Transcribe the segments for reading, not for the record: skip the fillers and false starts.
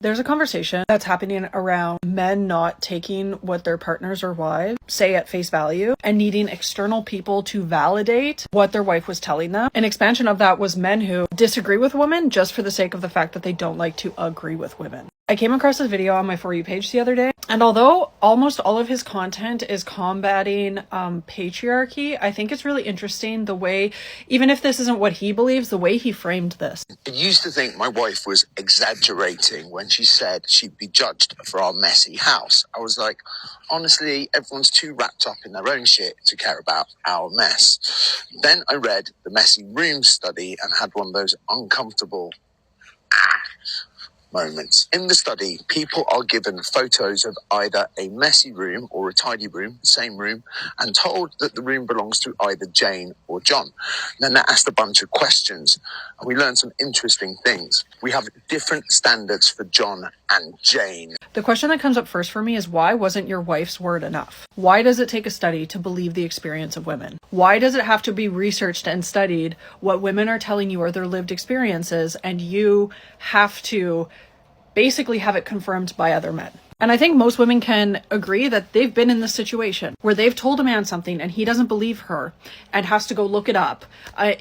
There's a conversation that's happening around men not taking what their partners or wives say at face value and needing external people to validate what their wife was telling them. An expansion of that was men who disagree with women just for the sake of the fact that they don't like to agree with women. I came across this video on my For You page the other day, and although almost all of his content is combating patriarchy, I think it's really interesting the way, even if this isn't what he believes, the way he framed this. I used to think my wife was exaggerating when she said she'd be judged for our messy house. I was like, honestly, everyone's too wrapped up in their own shit to care about our mess. Then I read the Messy Room study and had one of those uncomfortable moments. In the study, people are given photos of either a messy room or a tidy room, same room, and told that the room belongs to either Jane or John. Then they're asked a bunch of questions, and we learn some interesting things. We have different standards for John and Jane. The question that comes up first for me is, why wasn't your wife's word enough? Why does it take a study to believe the experience of women? Why does it have to be researched and studied what women are telling you are their lived experiences, and you have to basically have it confirmed by other men? And I think most women can agree that they've been in this situation where they've told a man something and he doesn't believe her and has to go look it up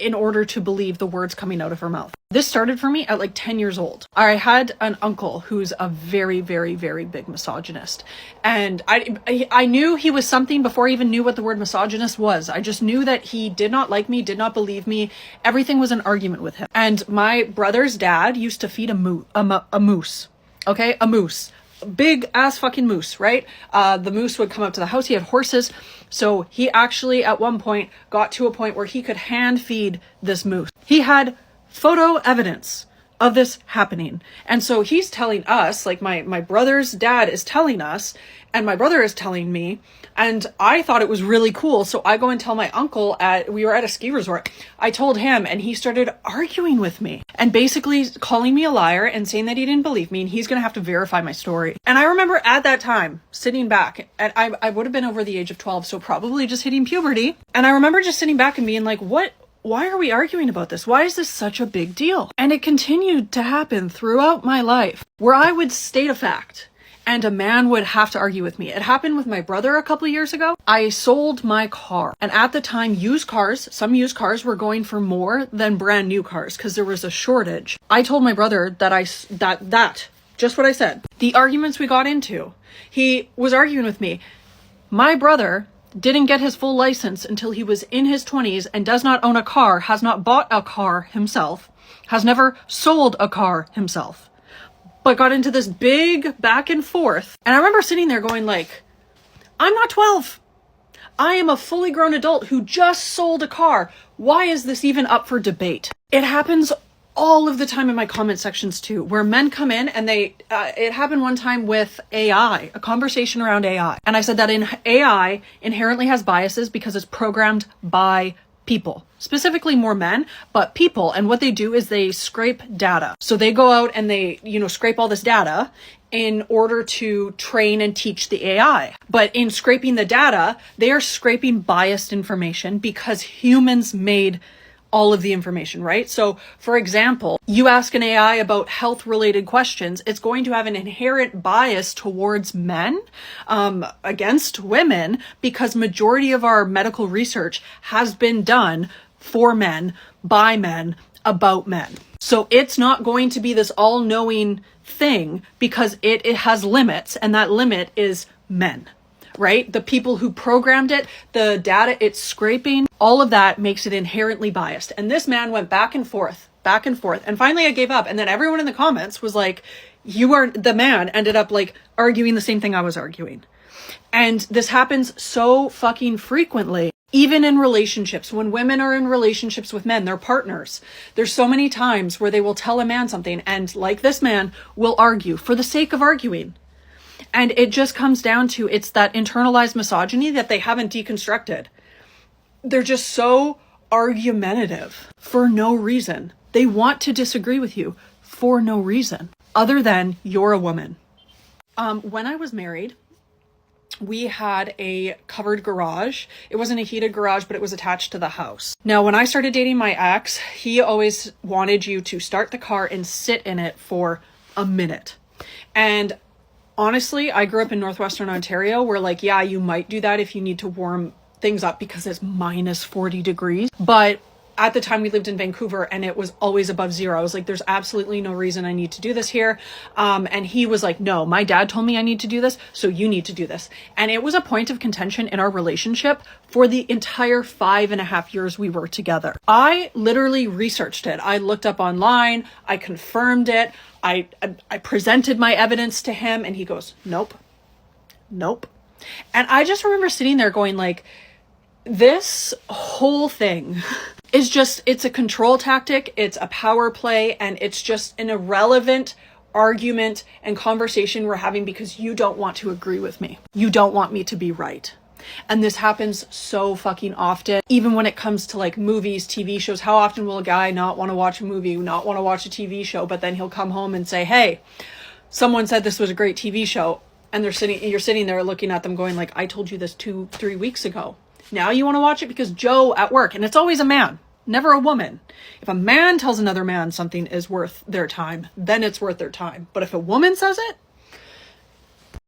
in order to believe the words coming out of her mouth. This started for me at like 10 years old. I had an uncle who's a very, very, very big misogynist. And I knew he was something before I even knew what the word misogynist was. I just knew that he did not like me, did not believe me. Everything was an argument with him. And my brother's dad used to feed a moose. Okay? A moose. Big ass fucking moose, right? The moose would come up to the house. He had horses. So he actually at one point got to a point where he could hand feed this moose. He had photo evidence of this happening. And so he's telling us, like my brother's dad is telling us, and my brother is telling me, and I thought it was really cool. So I go and tell my uncle we were at a ski resort. I told him, and he started arguing with me and basically calling me a liar and saying that he didn't believe me and he's going to have to verify my story. And I remember at that time sitting back, and I would have been over the age of 12, so probably just hitting puberty. And I remember just sitting back and being like, why are we arguing about this? Why is this such a big deal? And it continued to happen throughout my life where I would state a fact and a man would have to argue with me. It happened with my brother a couple of years ago. I sold my car. And at the time, some used cars were going for more than brand new cars because there was a shortage. I told my brother that just what I said. The arguments we got into, he was arguing with me. My brother didn't get his full license until he was in his 20s and does not own a car, has not bought a car himself, has never sold a car himself, but got into this big back and forth. And I remember sitting there going like, I'm not 12. I am a fully grown adult who just sold a car. Why is this even up for debate? It happens all of the time in my comment sections too, where men come in and it happened one time with AI, a conversation around AI. And I said that AI inherently has biases because it's programmed by people, specifically more men, but people. And what they do is they scrape data. So they go out and they, scrape all this data in order to train and teach the AI. But in scraping the data, they are scraping biased information because humans made all of the information, right? So for example, you ask an AI about health related questions, it's going to have an inherent bias towards men, against women, because majority of our medical research has been done for men, by men, about men. So it's not going to be this all-knowing thing because it has limits, and that limit is men. Right? The people who programmed it, the data it's scraping, all of that makes it inherently biased. And this man went back and forth. And finally I gave up. And then everyone in the comments was like, the man ended up like arguing the same thing I was arguing. And this happens so fucking frequently, even in relationships. When women are in relationships with men, they're partners. There's so many times where they will tell a man something and like this man will argue for the sake of arguing. And it just comes down to, it's that internalized misogyny that they haven't deconstructed. They're just so argumentative for no reason. They want to disagree with you for no reason other than you're a woman. When I was married, we had a covered garage. It wasn't a heated garage, but it was attached to the house. Now, when I started dating my ex, he always wanted you to start the car and sit in it for a minute. And honestly, I grew up in Northwestern Ontario where like, yeah, you might do that if you need to warm things up because it's minus 40 degrees. But at the time we lived in Vancouver and it was always above zero. I was like, there's absolutely no reason I need to do this here. And he was like, no, my dad told me I need to do this, so you need to do this. And it was a point of contention in our relationship for the entire 5.5 years we were together. I literally researched it. I looked up online, I confirmed it. I presented my evidence to him and he goes, nope. And I just remember sitting there going like, this whole thing is just, it's a control tactic, it's a power play, and it's just an irrelevant argument and conversation we're having because you don't want to agree with me. You don't want me to be right. And this happens so fucking often, even when it comes to like movies, TV shows. How often will a guy not want to watch a movie, not want to watch a TV show, but then he'll come home and say, hey, someone said this was a great TV show. And you're sitting there looking at them going like, I told you this 2-3 weeks ago. Now you want to watch it because Joe at work, and it's always a man, never a woman. If a man tells another man something is worth their time, then it's worth their time. But if a woman says it,